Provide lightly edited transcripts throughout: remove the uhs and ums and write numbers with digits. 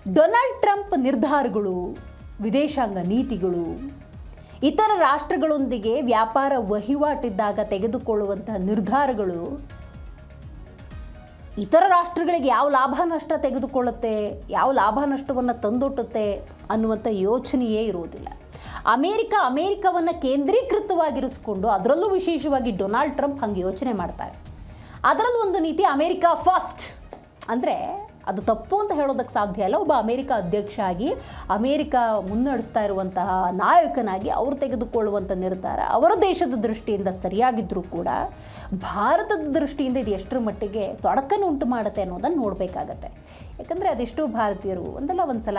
Donald Trump ನಿರ್ಧಾರಗಳು, ವಿದೇಶಾಂಗ ನೀತಿಗಳು, ಇತರ ರಾಷ್ಟ್ರಗಳೊಂದಿಗೆ ವ್ಯಾಪಾರ ವಹಿವಾಟಿದ್ದಾಗ ತೆಗೆದುಕೊಳ್ಳುವಂತಹ ನಿರ್ಧಾರಗಳು ಇತರ ರಾಷ್ಟ್ರಗಳಿಗೆ ಯಾವ ಲಾಭ ನಷ್ಟ ತೆಗೆದುಕೊಳ್ಳುತ್ತೆ, ಯಾವ ಲಾಭ ನಷ್ಟವನ್ನು ತಂದೊಟ್ಟುತ್ತೆ ಅನ್ನುವಂಥ ಯೋಚನೆಯೇ ಇರುವುದಿಲ್ಲ. ಅಮೇರಿಕವನ್ನು ಕೇಂದ್ರೀಕೃತವಾಗಿರಿಸಿಕೊಂಡು, ಅದರಲ್ಲೂ ವಿಶೇಷವಾಗಿ ಡೊನಾಲ್ಡ್ ಟ್ರಂಪ್ ಹಂಗೆ ಯೋಚನೆ ಮಾಡ್ತಾರೆ. ಅದರಲ್ಲೂ ಒಂದು ನೀತಿ ಅಮೇರಿಕಾ ಫಸ್ಟ್ ಅಂದರೆ ಅದು ತಪ್ಪು ಅಂತ ಹೇಳೋದಕ್ಕೆ ಸಾಧ್ಯ ಇಲ್ಲ. ಒಬ್ಬ ಅಮೇರಿಕಾ ಅಧ್ಯಕ್ಷ ಆಗಿ ಅಮೇರಿಕಾ ಮುನ್ನಡೆಸ್ತಾ ಇರುವಂತಹ ನಾಯಕನಾಗಿ ಅವರು ತೆಗೆದುಕೊಳ್ಳುವಂಥ ನಿರ್ಧಾರ ಅವರ ದೇಶದ ದೃಷ್ಟಿಯಿಂದ ಸರಿಯಾಗಿದ್ದರೂ ಕೂಡ ಭಾರತದ ದೃಷ್ಟಿಯಿಂದ ಇದು ಎಷ್ಟರ ಮಟ್ಟಿಗೆ ತೊಡಕನ್ನು ಉಂಟು ಮಾಡುತ್ತೆ ಅನ್ನೋದನ್ನು ನೋಡಬೇಕಾಗತ್ತೆ. ಯಾಕಂದರೆ ಅದೆಷ್ಟೋ ಭಾರತೀಯರು ಒಂದು ಸಲ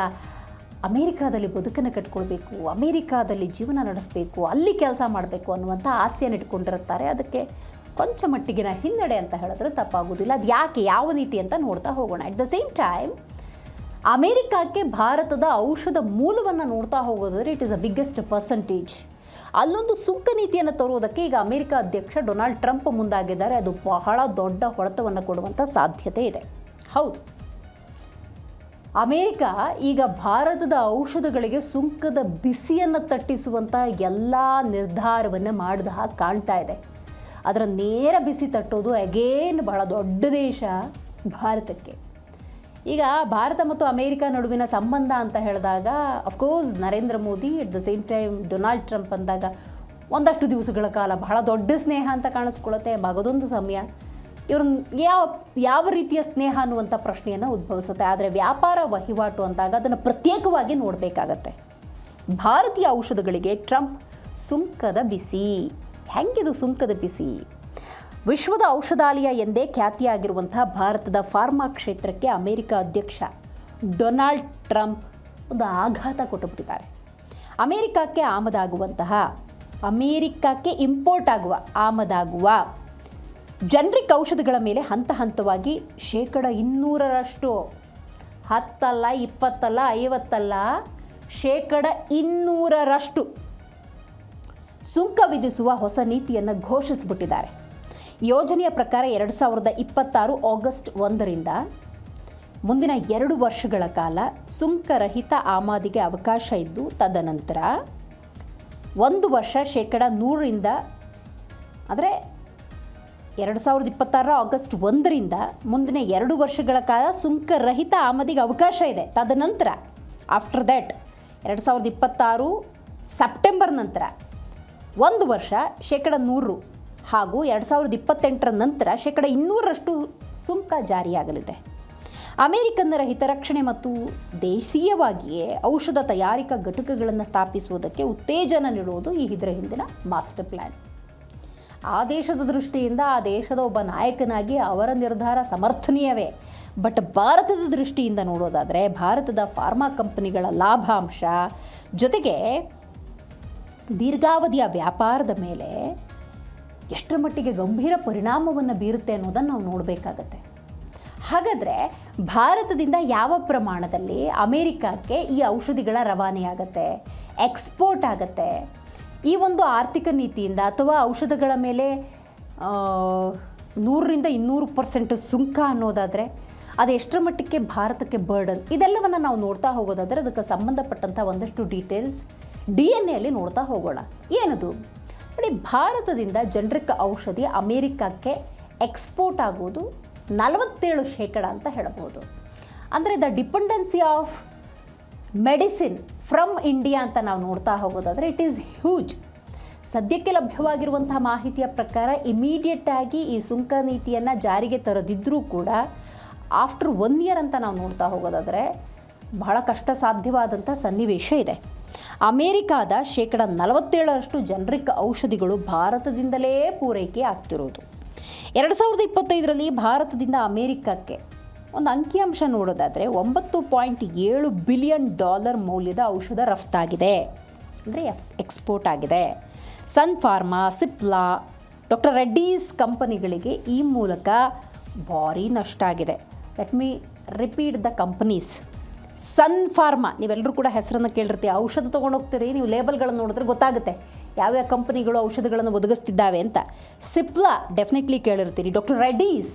ಅಮೇರಿಕಾದಲ್ಲಿ ಬದುಕನ್ನು ಕಟ್ಕೊಳ್ಬೇಕು, ಅಮೇರಿಕಾದಲ್ಲಿ ಜೀವನ ನಡೆಸಬೇಕು, ಅಲ್ಲಿ ಕೆಲಸ ಮಾಡಬೇಕು ಅನ್ನುವಂಥ ಆಸೆಯನ್ನು ಇಟ್ಕೊಂಡಿರುತ್ತಾರೆ. ಅದಕ್ಕೆ ಕೊಂಚ ಮಟ್ಟಿಗಿನ ಹಿನ್ನಡೆ ಅಂತ ಹೇಳಿದ್ರೆ ತಪ್ಪಾಗೋದಿಲ್ಲ. ಅದು ಯಾಕೆ, ಯಾವ ನೀತಿ ಅಂತ ನೋಡ್ತಾ ಹೋಗೋಣ. ಅಟ್ ದ ಸೇಮ್ ಟೈಮ್ ಅಮೇರಿಕಕ್ಕೆ ಭಾರತದ ಔಷಧ ಮೂಲವನ್ನು ನೋಡ್ತಾ ಹೋಗೋದಾದ್ರೆ it is a biggest percentage. ಅಲ್ಲೊಂದು ಸುಂಕ ನೀತಿಯನ್ನು ತರುವುದಕ್ಕೆ ಈಗ ಅಮೇರಿಕಾ ಅಧ್ಯಕ್ಷ ಡೊನಾಲ್ಡ್ ಟ್ರಂಪ್ ಮುಂದಾಗಿದ್ದಾರೆ. ಅದು ಬಹಳ ದೊಡ್ಡ ಹೊಡೆತವನ್ನು ಕೊಡುವಂಥ ಸಾಧ್ಯತೆ ಇದೆ. ಹೌದು, ಅಮೇರಿಕ ಈಗ ಭಾರತದ ಔಷಧಗಳಿಗೆ ಸುಂಕದ ಬಿಸಿಯನ್ನು ತಟ್ಟಿಸುವಂಥ ಎಲ್ಲ ನಿರ್ಧಾರವನ್ನು ಮಾಡಿದ ಹಾಗೆ ಕಾಣ್ತಾ ಇದೆ. ಅದರ ನೇರ ಬಿಸಿ ತಟ್ಟೋದು ಅಗೇನ್ ಬಹಳ ದೊಡ್ಡ ದೇಶ ಭಾರತಕ್ಕೆ. ಈಗ ಭಾರತ ಮತ್ತು ಅಮೇರಿಕಾ ನಡುವಿನ ಸಂಬಂಧ ಅಂತ ಹೇಳಿದಾಗ of course Narendra Modi, at the same time Donald Trump ಅಂದಾಗ ಒಂದಷ್ಟು ದಿವಸಗಳ ಕಾಲ ಬಹಳ ದೊಡ್ಡ ಸ್ನೇಹ ಅಂತ ಕಾಣಿಸ್ಕೊಳ್ಳುತ್ತೆ. ಮಗದೊಂದು ಸಮಯ ಇವ್ರನ್ನ ಯಾವ ರೀತಿಯ ಸ್ನೇಹ ಅನ್ನುವಂಥ ಪ್ರಶ್ನೆಯನ್ನು ಉದ್ಭವಿಸುತ್ತೆ. ಆದರೆ ವ್ಯಾಪಾರ ವಹಿವಾಟು ಅಂದಾಗ ಅದನ್ನು ಪ್ರತ್ಯೇಕವಾಗಿ ನೋಡಬೇಕಾಗತ್ತೆ. ಭಾರತೀಯ ಔಷಧಗಳಿಗೆ ಟ್ರಂಪ್ ಸುಂಕದ ಬಿಸಿ. ಹೆಂಗಿದು ಸುಂಕದ ಬಿಸಿ? ವಿಶ್ವದ ಔಷಧಾಲಯ ಎಂದೇ ಖ್ಯಾತಿಯಾಗಿರುವಂಥ ಭಾರತದ ಫಾರ್ಮಾ ಕ್ಷೇತ್ರಕ್ಕೆ ಅಮೇರಿಕ ಅಧ್ಯಕ್ಷ ಡೊನಾಲ್ಡ್ ಟ್ರಂಪ್ ಒಂದು ಆಘಾತ ಕೊಟ್ಟುಬಿಟ್ಟಿದ್ದಾರೆ. ಅಮೇರಿಕಕ್ಕೆ ಇಂಪೋರ್ಟ್ ಆಗುವ ಆಮದಾಗುವ ಜನರಿಕ್ ಔಷಧಗಳ ಮೇಲೆ ಹಂತ ಹಂತವಾಗಿ 200% 10 ಅಲ್ಲ 20 ಅಲ್ಲ 50 ಅಲ್ಲ 200% ಸುಂಕ ವಿಧಿಸುವ ಹೊಸ ನೀತಿಯನ್ನು ಘೋಷಿಸಿಬಿಟ್ಟಿದ್ದಾರೆ. ಯೋಜನೆಯ ಪ್ರಕಾರ 2026 ಆಗಸ್ಟ್ 1ರಿಂದ ಮುಂದಿನ 2 ವರ್ಷಗಳ ಕಾಲ ಸುಂಕರಹಿತ ಆಮದಿಗೆ ಅವಕಾಶ ಇದ್ದು, ತದನಂತರ 1 ವರ್ಷ 100ರಿಂದ ಅಂದರೆ 2026 ಆಗಸ್ಟ್ 1ರಿಂದ ಮುಂದಿನ 2 ವರ್ಷಗಳ ಕಾಲ ಸುಂಕರಹಿತ ಆಮದಿಗೆ ಅವಕಾಶ ಇದೆ. ತದನಂತರ ಆಫ್ಟರ್ ದ್ಯಾಟ್ 2026 ಸೆಪ್ಟೆಂಬರ್ ನಂತರ 1 ವರ್ಷ 100% ಹಾಗೂ 2028 ನಂತರ 200% ಸುಂಕ ಜಾರಿಯಾಗಲಿದೆ. ಅಮೇರಿಕನ್ನರ ಹಿತರಕ್ಷಣೆ ಮತ್ತು ದೇಶೀಯವಾಗಿಯೇ ಔಷಧ ತಯಾರಿಕಾ ಘಟಕಗಳನ್ನು ಸ್ಥಾಪಿಸುವುದಕ್ಕೆ ಉತ್ತೇಜನ ನೀಡುವುದು ಇದರ ಹಿಂದಿನ ಮಾಸ್ಟರ್ ಪ್ಲ್ಯಾನ್. ಆ ದೇಶದ ದೃಷ್ಟಿಯಿಂದ ಆ ದೇಶದ ಒಬ್ಬ ನಾಯಕನಾಗಿ ಅವರ ನಿರ್ಧಾರ ಸಮರ್ಥನೀಯವೇ. ಬಟ್ ಭಾರತದ ದೃಷ್ಟಿಯಿಂದ ನೋಡೋದಾದರೆ ಭಾರತದ ಫಾರ್ಮಾ ಕಂಪನಿಗಳ ಲಾಭಾಂಶ ಜೊತೆಗೆ ದೀರ್ಘಾವಧಿಯ ವ್ಯಾಪಾರದ ಮೇಲೆ ಎಷ್ಟರ ಮಟ್ಟಿಗೆ ಗಂಭೀರ ಪರಿಣಾಮವನ್ನು ಬೀರುತ್ತೆ ಅನ್ನೋದನ್ನು ನಾವು ನೋಡಬೇಕಾಗತ್ತೆ. ಹಾಗಾದರೆ ಭಾರತದಿಂದ ಯಾವ ಪ್ರಮಾಣದಲ್ಲಿ ಅಮೇರಿಕಕ್ಕೆ ಈ ಔಷಧಿಗಳ ರವಾನೆಯಾಗತ್ತೆ, ಎಕ್ಸ್ಪೋರ್ಟ್ ಆಗುತ್ತೆ? ಈ ಒಂದು ಆರ್ಥಿಕ ನೀತಿಯಿಂದ ಅಥವಾ ಔಷಧಗಳ ಮೇಲೆ 100ರಿಂದ 200% ಸುಂಕ ಅನ್ನೋದಾದರೆ ಅದು ಎಷ್ಟರ ಮಟ್ಟಕ್ಕೆ ಭಾರತಕ್ಕೆ ಬರ್ಡನ್, ಇದೆಲ್ಲವನ್ನು ನಾವು ನೋಡ್ತಾ ಹೋಗೋದಾದರೆ ಅದಕ್ಕೆ ಸಂಬಂಧಪಟ್ಟಂಥ ಒಂದಷ್ಟು ಡೀಟೇಲ್ಸ್ DNA ನೋಡ್ತಾ ಹೋಗೋಣ. ಏನದು ನೋಡಿ, ಭಾರತದಿಂದ ಜನರಿಕ್ ಔಷಧಿ ಅಮೇರಿಕಕ್ಕೆ ಎಕ್ಸ್ಪೋರ್ಟ್ ಆಗೋದು 47% ಅಂತ ಹೇಳ್ಬೋದು. ಅಂದರೆ the dependency of medicine from India ಅಂತ ನಾವು ನೋಡ್ತಾ ಹೋಗೋದಾದರೆ ಇಟ್ ಈಸ್ ಹ್ಯೂಜ್. ಸದ್ಯಕ್ಕೆ ಲಭ್ಯವಾಗಿರುವಂಥ ಮಾಹಿತಿಯ ಪ್ರಕಾರ ಇಮಿಡಿಯೇಟಾಗಿ ಈ ಸುಂಕ ನೀತಿಯನ್ನು ಜಾರಿಗೆ ತರದಿದ್ದರೂ ಕೂಡ ಆಫ್ಟರ್ 1 ಇಯರ್ ಅಂತ ನಾವು ನೋಡ್ತಾ ಹೋಗೋದಾದರೆ ಬಹಳ ಕಷ್ಟ ಸಾಧ್ಯವಾದಂಥ ಸನ್ನಿವೇಶ ಇದೆ. ಅಮೇರಿಕಾದ 47% ಜನರಿಕ್ ಔಷಧಿಗಳು ಭಾರತದಿಂದಲೇ ಪೂರೈಕೆ ಆಗ್ತಿರೋದು. 2025ರಲ್ಲಿ ಭಾರತದಿಂದ ಅಮೇರಿಕಕ್ಕೆ ಒಂದು ಅಂಕಿಅಂಶ ನೋಡೋದಾದರೆ $9.7 ಬಿಲಿಯನ್ ಮೌಲ್ಯದ ಔಷಧ ರಫ್ತಾಗಿದೆ, ಅಂದರೆ ಎಕ್ಸ್ಪೋರ್ಟ್ ಆಗಿದೆ. ಸನ್ ಫಾರ್ಮಾ, ಸಿಪ್ಲಾ, ಡಾಕ್ಟರ್ ರೆಡ್ಡೀಸ್ ಕಂಪನಿಗಳಿಗೆ ಈ ಮೂಲಕ ಭಾರೀ ನಷ್ಟ ಆಗಿದೆ. Let me repeat the companies. Sun Pharma, ನೀವೆಲ್ಲರೂ ಕೂಡ ಹೆಸರನ್ನು ಕೇಳಿರ್ತೀವಿ. ಔಷಧ ತೊಗೊಂಡೋಗ್ತೀರಿ, ನೀವು ಲೇಬಲ್ಗಳನ್ನು ನೋಡಿದ್ರೆ ಗೊತ್ತಾಗುತ್ತೆ ಯಾವ್ಯಾವ ಕಂಪನಿಗಳು ಔಷಧಗಳನ್ನು ಒದಗಿಸ್ತಿದ್ದಾವೆ ಅಂತ. ಸಿಪ್ಲಾ ಡೆಫಿನೆಟ್ಲಿ ಕೇಳಿರ್ತೀರಿ. ಡಾಕ್ಟರ್ ರೆಡ್ಡೀಸ್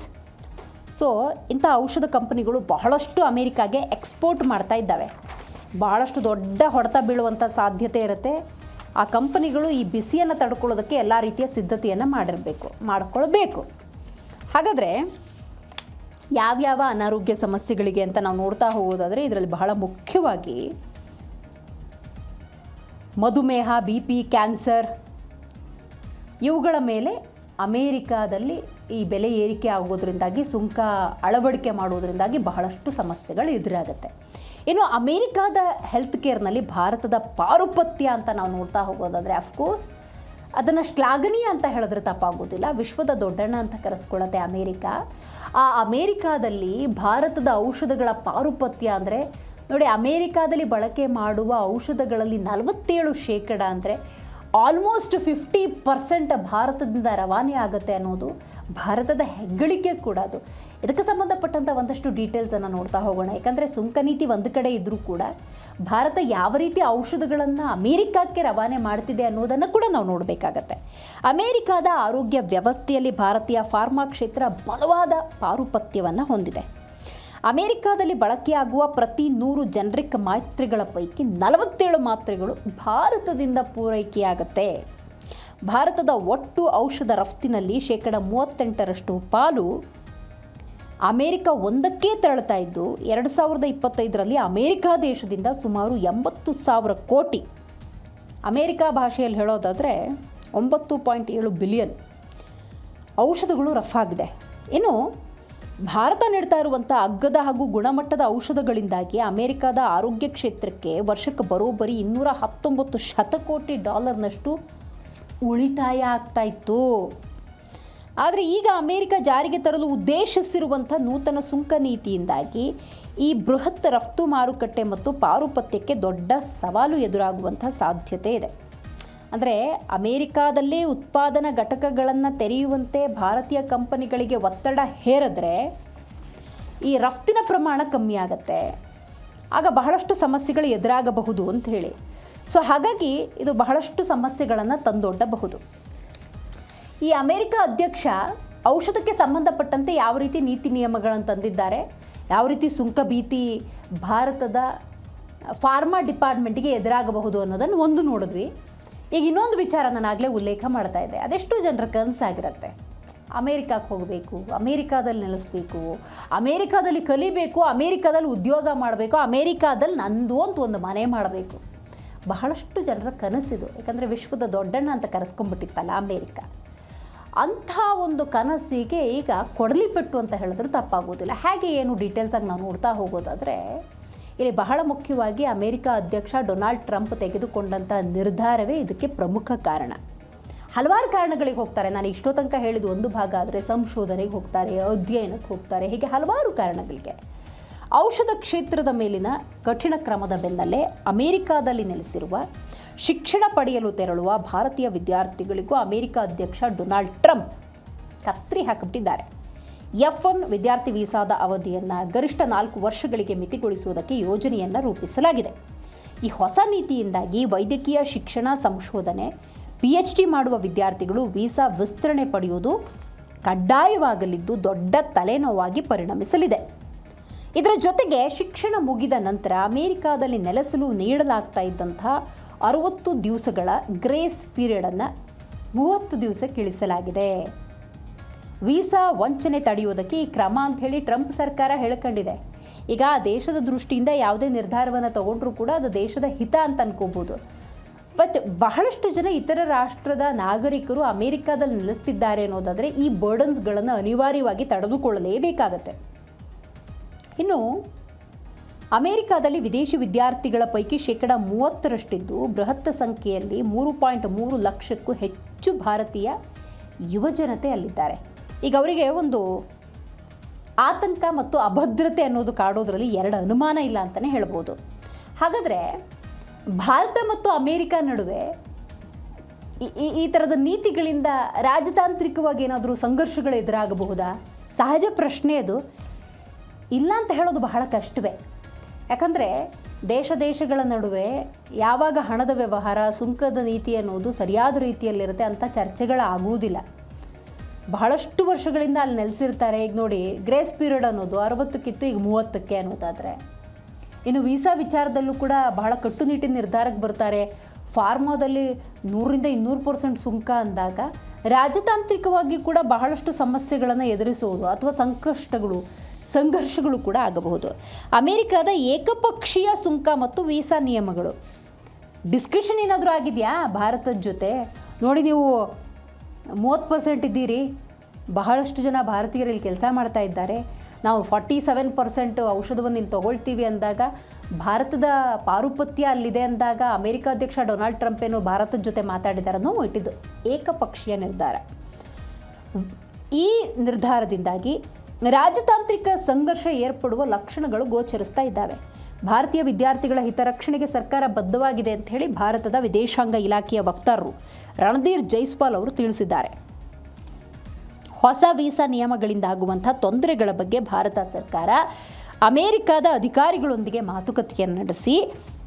ಸೊ ಇಂಥ ಔಷಧ ಕಂಪನಿಗಳು ಬಹಳಷ್ಟು ಅಮೇರಿಕಾಗೆ ಎಕ್ಸ್ಪೋರ್ಟ್ ಮಾಡ್ತಾ ಇದ್ದಾವೆ. ಬಹಳಷ್ಟು ದೊಡ್ಡ ಹೊಡೆತ ಬೀಳುವಂಥ ಸಾಧ್ಯತೆ ಇರುತ್ತೆ. ಆ ಕಂಪನಿಗಳು ಈ ಬಿಸಿಯನ್ನು ತಡ್ಕೊಳ್ಳೋದಕ್ಕೆ ಎಲ್ಲ ರೀತಿಯ ಸಿದ್ಧತೆಯನ್ನು ಮಾಡಿಕೊಳ್ಬೇಕು. ಹಾಗಾದರೆ ಯಾವ್ಯಾವ ಅನಾರೋಗ್ಯ ಸಮಸ್ಯೆಗಳಿಗೆ ಅಂತ ನಾವು ನೋಡ್ತಾ ಹೋಗೋದಾದರೆ ಇದರಲ್ಲಿ ಬಹಳ ಮುಖ್ಯವಾಗಿ ಮಧುಮೇಹ, BP, ಕ್ಯಾನ್ಸರ್ ಇವುಗಳ ಮೇಲೆ ಅಮೇರಿಕಾದಲ್ಲಿ ಈ ಬೆಲೆ ಏರಿಕೆ ಆಗೋದ್ರಿಂದಾಗಿ, ಸುಂಕ ಅಳವಡಿಕೆ ಮಾಡೋದ್ರಿಂದಾಗಿ ಬಹಳಷ್ಟು ಸಮಸ್ಯೆಗಳು ಎದುರಾಗುತ್ತೆ. ಇನ್ನು ಅಮೇರಿಕಾದ ಹೆಲ್ತ್ ಕೇರ್ನಲ್ಲಿ ಭಾರತದ ಪಾರುಪತ್ಯ ಅಂತ ನಾವು ನೋಡ್ತಾ ಹೋಗೋದಾದರೆ ಅಫ್ಕೋರ್ಸ್ ಅದನ್ನು ಶ್ಲಾಘನೀಯ ಅಂತ ಹೇಳಿದ್ರೆ ತಪ್ಪಾಗೋದಿಲ್ಲ. ವಿಶ್ವದ ದೊಡ್ಡಣ್ಣ ಅಂತ ಕರೆಸ್ಕೊಳ್ಳುತ್ತೆ ಅಮೇರಿಕಾ. ಆ ಅಮೇರಿಕಾದಲ್ಲಿ ಭಾರತದ ಔಷಧಗಳ ಪಾರುಪತ್ಯ ಅಂದರೆ ನೋಡಿ, ಅಮೇರಿಕಾದಲ್ಲಿ ಬಳಕೆ ಮಾಡುವ ಔಷಧಗಳಲ್ಲಿ 47% ಅಂದರೆ ಆಲ್ಮೋಸ್ಟ್ 50% ಭಾರತದಿಂದ ರವಾನೆ ಆಗುತ್ತೆ ಅನ್ನೋದು ಭಾರತದ ಹೆಗ್ಗಳಿಕೆ ಕೂಡ. ಅದು ಇದಕ್ಕೆ ಸಂಬಂಧಪಟ್ಟಂಥ ಒಂದಷ್ಟು ಡೀಟೇಲ್ಸನ್ನು ನೋಡ್ತಾ ಹೋಗೋಣ. ಯಾಕಂದರೆ ಸುಂಕ ನೀತಿ ಒಂದು ಕಡೆ ಇದ್ದರೂ ಕೂಡ ಭಾರತ ಯಾವ ರೀತಿ ಔಷಧಗಳನ್ನು ಅಮೇರಿಕಕ್ಕೆ ರವಾನೆ ಮಾಡ್ತಿದೆ ಅನ್ನೋದನ್ನು ಕೂಡ ನಾವು ನೋಡಬೇಕಾಗತ್ತೆ. ಅಮೇರಿಕಾದ ಆರೋಗ್ಯ ವ್ಯವಸ್ಥೆಯಲ್ಲಿ ಭಾರತೀಯ ಫಾರ್ಮಾ ಕ್ಷೇತ್ರ ಬಲವಾದ ಪಾರುಪತ್ಯವನ್ನು ಹೊಂದಿದೆ. ಅಮೇರಿಕಾದಲ್ಲಿ ಬಳಕೆಯಾಗುವ ಪ್ರತಿ 100 ಜನರಿಕ್ ಮಾತ್ರೆಗಳ ಪೈಕಿ 47 ಮಾತ್ರೆಗಳು ಭಾರತದಿಂದ ಪೂರೈಕೆಯಾಗುತ್ತೆ. ಭಾರತದ ಒಟ್ಟು ಔಷಧ ರಫ್ತಿನಲ್ಲಿ 38% ಪಾಲು ಅಮೇರಿಕ ಒಂದಕ್ಕೆ ತೆರಳುತ್ತಾ ಇದ್ದು, 2025ರಲ್ಲಿ ಅಮೇರಿಕಾ ದೇಶದಿಂದ ಸುಮಾರು 80,000 ಕೋಟಿ, ಅಮೇರಿಕಾ ಭಾಷೆಯಲ್ಲಿ ಹೇಳೋದಾದರೆ 9.7 ಬಿಲಿಯನ್ ಔಷಧಗಳು ರಫ್ತಾಗಿದೆ. ಇನ್ನು ಭಾರತ ನೀಡ್ತಾ ಇರುವಂಥ ಅಗ್ಗದ ಹಾಗೂ ಗುಣಮಟ್ಟದ ಔಷಧಗಳಿಂದಾಗಿ ಅಮೇರಿಕಾದ ಆರೋಗ್ಯ ಕ್ಷೇತ್ರಕ್ಕೆ ವರ್ಷಕ್ಕೆ ಬರೋಬ್ಬರಿ $219 ಶತಕೋಟಿ ಉಳಿತಾಯ ಆಗ್ತಾ ಇತ್ತು. ಆದರೆ ಈಗ ಅಮೇರಿಕ ಜಾರಿಗೆ ತರಲು ಉದ್ದೇಶಿಸಿರುವಂಥ ನೂತನ ಸುಂಕ ನೀತಿಯಿಂದಾಗಿ ಈ ಬೃಹತ್ ರಫ್ತು ಮಾರುಕಟ್ಟೆ ಮತ್ತು ಪಾರುಪತ್ಯಕ್ಕೆ ದೊಡ್ಡ ಸವಾಲು ಎದುರಾಗುವಂಥ ಸಾಧ್ಯತೆ ಇದೆ. ಅಂದರೆ ಅಮೇರಿಕಾದಲ್ಲೇ ಉತ್ಪಾದನಾ ಘಟಕಗಳನ್ನು ತೆರೆಯುವಂತೆ ಭಾರತೀಯ ಕಂಪನಿಗಳಿಗೆ ಒತ್ತಡ ಹೇರಿದ್ರೆ ಈ ರಫ್ತಿನ ಪ್ರಮಾಣ ಕಮ್ಮಿ ಆಗುತ್ತೆ. ಆಗ ಬಹಳಷ್ಟು ಸಮಸ್ಯೆಗಳು ಎದುರಾಗಬಹುದು ಅಂತ ಹೇಳಿ. ಸೊ ಹಾಗಾಗಿ ಇದು ಬಹಳಷ್ಟು ಸಮಸ್ಯೆಗಳನ್ನು ತಂದೊಡ್ಡಬಹುದು. ಈ ಅಮೇರಿಕ ಅಧ್ಯಕ್ಷ ಔಷಧಕ್ಕೆ ಸಂಬಂಧಪಟ್ಟಂತೆ ಯಾವ ರೀತಿ ನೀತಿ ನಿಯಮಗಳನ್ನು ತಂದಿದ್ದಾರೆ, ಯಾವ ರೀತಿ ಸುಂಕ ಭೀತಿ ಭಾರತದ ಫಾರ್ಮಾ ಡಿಪಾರ್ಟ್ಮೆಂಟಿಗೆ ಎದುರಾಗಬಹುದು ಅನ್ನೋದನ್ನು ಒಂದು ನೋಡಿದ್ವಿ. ಈಗ ಇನ್ನೊಂದು ವಿಚಾರ ನಾನು ಆಗಲೇ ಉಲ್ಲೇಖ ಮಾಡ್ತಾ ಇದ್ದೆ. ಅದೆಷ್ಟು ಜನರ ಕನಸಾಗಿರುತ್ತೆ, ಅಮೇರಿಕಕ್ಕೆ ಹೋಗಬೇಕು, ಅಮೇರಿಕಾದಲ್ಲಿ ನೆಲೆಸಬೇಕು, ಅಮೇರಿಕಾದಲ್ಲಿ ಕಲಿಬೇಕು, ಅಮೇರಿಕಾದಲ್ಲಿ ಉದ್ಯೋಗ ಮಾಡಬೇಕು, ಅಮೇರಿಕಾದಲ್ಲಿ ನಂದು ಅಂತ ಒಂದು ಮನೆ ಮಾಡಬೇಕು. ಬಹಳಷ್ಟು ಜನರ ಕನಸಿದು. ಯಾಕಂದರೆ ವಿಶ್ವದ ದೊಡ್ಡಣ್ಣ ಅಂತ ಕರೆಸ್ಕೊಂಡ್ಬಿಟ್ಟಿತ್ತಲ್ಲ ಅಮೇರಿಕ. ಅಂಥ ಒಂದು ಕನಸಿಗೆ ಈಗ ಕೊಡಲಿ ಪೆಟ್ಟು ಅಂತ ಹೇಳಿದ್ರೆ ತಪ್ಪಾಗೋದಿಲ್ಲ. ಹೇಗೆ ಏನು ಡೀಟೇಲ್ಸಾಗಿ ನಾವು ನೋಡ್ತಾ ಹೋಗೋದಾದರೆ ಇಲ್ಲಿ ಬಹಳ ಮುಖ್ಯವಾಗಿ ಅಮೇರಿಕ ಅಧ್ಯಕ್ಷ ಡೊನಾಲ್ಡ್ ಟ್ರಂಪ್ ತೆಗೆದುಕೊಂಡಂಥ ನಿರ್ಧಾರವೇ ಇದಕ್ಕೆ ಪ್ರಮುಖ ಕಾರಣ. ಹಲವಾರು ಕಾರಣಗಳಿಗೆ ಹೋಗ್ತಾರೆ. ನಾನು ಇಷ್ಟೋ ತನಕ ಹೇಳಿದ ಒಂದು ಭಾಗ ಆದರೆ ಸಂಶೋಧನೆಗೆ ಹೋಗ್ತಾರೆ, ಅಧ್ಯಯನಕ್ಕೆ ಹೋಗ್ತಾರೆ, ಹೀಗೆ ಹಲವಾರು ಕಾರಣಗಳಿಗೆ. ಔಷಧ ಕ್ಷೇತ್ರದ ಮೇಲಿನ ಕಠಿಣ ಕ್ರಮದ ಬೆನ್ನಲ್ಲೇ ಅಮೇರಿಕಾದಲ್ಲಿ ನೆಲೆಸಿರುವ ಶಿಕ್ಷಣ ಪಡೆಯಲು ತೆರಳುವ ಭಾರತೀಯ ವಿದ್ಯಾರ್ಥಿಗಳಿಗೂ ಅಮೇರಿಕ ಅಧ್ಯಕ್ಷ ಡೊನಾಲ್ಡ್ ಟ್ರಂಪ್ ಕತ್ರಿ ಹಾಕಿಬಿಟ್ಟಿದ್ದಾರೆ. F1 ವಿದ್ಯಾರ್ಥಿ ವೀಸಾದ ಅವಧಿಯನ್ನು ಗರಿಷ್ಠ 4 ವರ್ಷಗಳಿಗೆ ಮಿತಿಗೊಳಿಸುವುದಕ್ಕೆ ಯೋಜನೆಯನ್ನು ರೂಪಿಸಲಾಗಿದೆ. ಈ ಹೊಸ ನೀತಿಯಿಂದಾಗಿ ವೈದ್ಯಕೀಯ ಶಿಕ್ಷಣ, ಸಂಶೋಧನೆ, PhD ಮಾಡುವ ವಿದ್ಯಾರ್ಥಿಗಳು ವೀಸಾ ವಿಸ್ತರಣೆ ಪಡೆಯುವುದು ಕಡ್ಡಾಯವಾಗಲಿದ್ದು ದೊಡ್ಡ ತಲೆನೋವಾಗಿ ಪರಿಣಮಿಸಲಿದೆ. ಇದರ ಜೊತೆಗೆ ಶಿಕ್ಷಣ ಮುಗಿದ ನಂತರ ಅಮೇರಿಕಾದಲ್ಲಿ ನೆಲೆಸಲು ನೀಡಲಾಗ್ತಾ ಇದ್ದಂತಹ 60 ದಿವಸಗಳ ಗ್ರೇಸ್ ಪೀರಿಯಡನ್ನು 30 ದಿವಸಕ್ಕೆ ಇಳಿಸಲಾಗಿದೆ. ವೀಸಾ ವಂಚನೆ ತಡೆಯುವುದಕ್ಕೆ ಈ ಕ್ರಮ ಅಂಥೇಳಿ ಟ್ರಂಪ್ ಸರ್ಕಾರ ಹೇಳ್ಕೊಂಡಿದೆ. ಈಗ ದೇಶದ ದೃಷ್ಟಿಯಿಂದ ಯಾವುದೇ ನಿರ್ಧಾರವನ್ನು ತಗೊಂಡ್ರೂ ಕೂಡ ಅದು ದೇಶದ ಹಿತ ಅಂತ ಅನ್ಕೋಬೋದು. ಬಟ್ ಬಹಳಷ್ಟು ಜನ ಇತರ ರಾಷ್ಟ್ರದ ನಾಗರಿಕರು ಅಮೇರಿಕಾದಲ್ಲಿ ನೆಲೆಸ್ತಿದ್ದಾರೆ ಅನ್ನೋದಾದರೆ ಈ ಬರ್ಡನ್ಸ್ಗಳನ್ನು ಅನಿವಾರ್ಯವಾಗಿ ತಡೆದುಕೊಳ್ಳಲೇಬೇಕಾಗತ್ತೆ. ಇನ್ನು ಅಮೇರಿಕಾದಲ್ಲಿ ವಿದೇಶಿ ವಿದ್ಯಾರ್ಥಿಗಳ ಪೈಕಿ 30% ಬೃಹತ್ ಸಂಖ್ಯೆಯಲ್ಲಿ 3.3 ಲಕ್ಷಕ್ಕೂ ಹೆಚ್ಚು ಭಾರತೀಯ ಯುವಜನತೆ ಅಲ್ಲಿದ್ದಾರೆ. ಈಗ ಅವರಿಗೆ ಒಂದು ಆತಂಕ ಮತ್ತು ಅಭದ್ರತೆ ಅನ್ನೋದು ಕಾಡೋದ್ರಲ್ಲಿ ಎರಡು ಅನುಮಾನ ಇಲ್ಲ ಅಂತಲೇ ಹೇಳ್ಬೋದು. ಹಾಗಾದರೆ ಭಾರತ ಮತ್ತು ಅಮೇರಿಕಾ ನಡುವೆ ಈ ಥರದ ನೀತಿಗಳಿಂದ ರಾಜತಾಂತ್ರಿಕವಾಗಿ ಏನಾದರೂ ಸಂಘರ್ಷಗಳು ಎದುರಾಗಬಹುದಾ? ಸಹಜ ಪ್ರಶ್ನೆ ಅದು. ಇಲ್ಲ ಅಂತ ಹೇಳೋದು ಬಹಳ ಕಷ್ಟವೇ. ಯಾಕಂದರೆ ದೇಶಗಳ ನಡುವೆ ಯಾವಾಗ ಹಣದ ವ್ಯವಹಾರ, ಸುಂಕದ ನೀತಿ ಅನ್ನೋದು ಸರಿಯಾದ ರೀತಿಯಲ್ಲಿರುತ್ತೆ ಅಂಥ ಚರ್ಚೆಗಳಾಗುವುದಿಲ್ಲ. ಬಹಳಷ್ಟು ವರ್ಷಗಳಿಂದ ಅಲ್ಲಿ ನೆಲೆಸಿರ್ತಾರೆ. ಈಗ ನೋಡಿ, ಗ್ರೇಸ್ ಪೀರಿಯಡ್ ಅನ್ನೋದು 60ಕ್ಕಿತ್ತು, ಈಗ 30ಕ್ಕೆ ಅನ್ನೋದಾದರೆ, ಇನ್ನು ವೀಸಾ ವಿಚಾರದಲ್ಲೂ ಕೂಡ ಬಹಳ ಕಟ್ಟುನಿಟ್ಟಿನ ನಿರ್ಧಾರಕ್ಕೆ ಬರ್ತಾರೆ. ಫಾರ್ಮಾದಲ್ಲಿ 100-200% ಸುಂಕ ಅಂದಾಗ ರಾಜತಾಂತ್ರಿಕವಾಗಿ ಕೂಡ ಬಹಳಷ್ಟು ಸಮಸ್ಯೆಗಳನ್ನು ಎದುರಿಸುವುದು ಅಥವಾ ಸಂಘರ್ಷಗಳು ಕೂಡ ಆಗಬಹುದು. ಅಮೆರಿಕದ ಏಕಪಕ್ಷೀಯ ಸುಂಕ ಮತ್ತು ವೀಸಾ ನಿಯಮಗಳು ಡಿಸ್ಕಷನ್ ಏನಾದರೂ ಆಗಿದೆಯಾ ಭಾರತದ ಜೊತೆ? ನೋಡಿ, ನೀವು 30% ಇದ್ದೀರಿ, ಬಹಳಷ್ಟು ಜನ ಭಾರತೀಯರು ಇಲ್ಲಿ ಕೆಲಸ ಮಾಡ್ತಾ ಇದ್ದಾರೆ, ನಾವು 47% ಔಷಧವನ್ನು ಇಲ್ಲಿ ತೊಗೊಳ್ತೀವಿ ಅಂದಾಗ, ಭಾರತದ ಪಾರುಪತ್ಯ ಅಲ್ಲಿದೆ ಅಂದಾಗ ಅಮೆರಿಕ ಅಧ್ಯಕ್ಷ ಡೊನಾಲ್ಡ್ ಟ್ರಂಪ್ ಏನು ಭಾರತದ ಜೊತೆ ಮಾತಾಡಿದ್ದಾರೆ ಅನ್ನೋ ಇಟ್ಟಿದ್ದು ಏಕಪಕ್ಷೀಯ ನಿರ್ಧಾರ. ಈ ನಿರ್ಧಾರದಿಂದಾಗಿ ರಾಜತಾಂತ್ರಿಕ ಸಂಘರ್ಷ ಏರ್ಪಡುವ ಲಕ್ಷಣಗಳು ಗೋಚರಿಸ್ತಾ ಇದ್ದಾವೆ. ಭಾರತೀಯ ವಿದ್ಯಾರ್ಥಿಗಳ ಹಿತರಕ್ಷಣೆಗೆ ಸರ್ಕಾರ ಬದ್ಧವಾಗಿದೆ ಅಂತ ಹೇಳಿ ಭಾರತದ ವಿದೇಶಾಂಗ ಇಲಾಖೆಯ ವಕ್ತಾರರು ರಣಧೀರ್ ಜೈಸ್ವಾಲ್ ಅವರು ತಿಳಿಸಿದ್ದಾರೆ. ಹೊಸ ವೀಸಾ ನಿಯಮಗಳಿಂದಾಗುವಂಥ ತೊಂದರೆಗಳ ಬಗ್ಗೆ ಭಾರತ ಸರ್ಕಾರ ಅಮೆರಿಕದ ಅಧಿಕಾರಿಗಳೊಂದಿಗೆ ಮಾತುಕತೆಯನ್ನು ನಡೆಸಿ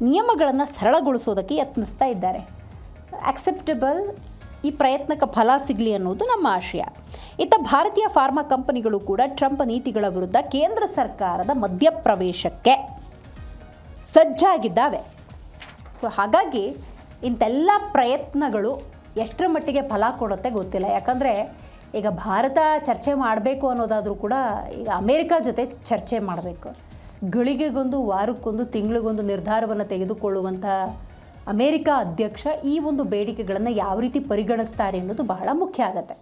ನಿಯಮಗಳನ್ನು ಸರಳಗೊಳಿಸೋದಕ್ಕೆ ಯತ್ನಿಸ್ತಾ ಇದ್ದಾರೆ. ಆಕ್ಸೆಪ್ಟಬಲ್, ಈ ಪ್ರಯತ್ನಕ್ಕೆ ಫಲ ಸಿಗಲಿ ಅನ್ನೋದು ನಮ್ಮ ಆಶಯ. ಇತ್ತ ಭಾರತೀಯ ಫಾರ್ಮಾ ಕಂಪನಿಗಳು ಕೂಡ ಟ್ರಂಪ್ ನೀತಿಗಳ ವಿರುದ್ಧ ಕೇಂದ್ರ ಸರ್ಕಾರದ ಮಧ್ಯಪ್ರವೇಶಕ್ಕೆ ಸಜ್ಜಾಗಿದ್ದಾವೆ. ಸೊ ಹಾಗಾಗಿ ಇಂಥೆಲ್ಲ ಪ್ರಯತ್ನಗಳು ಎಷ್ಟರ ಮಟ್ಟಿಗೆ ಫಲ ಕೊಡುತ್ತೆ ಗೊತ್ತಿಲ್ಲ. ಯಾಕಂದರೆ ಈಗ ಭಾರತ ಚರ್ಚೆ ಮಾಡಬೇಕು ಅನ್ನೋದಾದರೂ ಕೂಡ ಈಗ ಅಮೇರಿಕಾ ಜೊತೆ ಚರ್ಚೆ ಮಾಡಬೇಕು. ಗಳಿಗೆಗೊಂದು, ವಾರಕ್ಕೊಂದು, ತಿಂಗಳಿಗೊಂದು ನಿರ್ಧಾರವನ್ನು ತೆಗೆದುಕೊಳ್ಳುವಂಥ ಅಮೇರಿಕಾ ಅಧ್ಯಕ್ಷ ಈ ಒಂದು ಬೇಡಿಕೆಗಳನ್ನು ಯಾವ ರೀತಿ ಪರಿಗಣಿಸ್ತಾರೆ ಅನ್ನೋದು ಬಹಳ ಮುಖ್ಯ ಆಗುತ್ತೆ.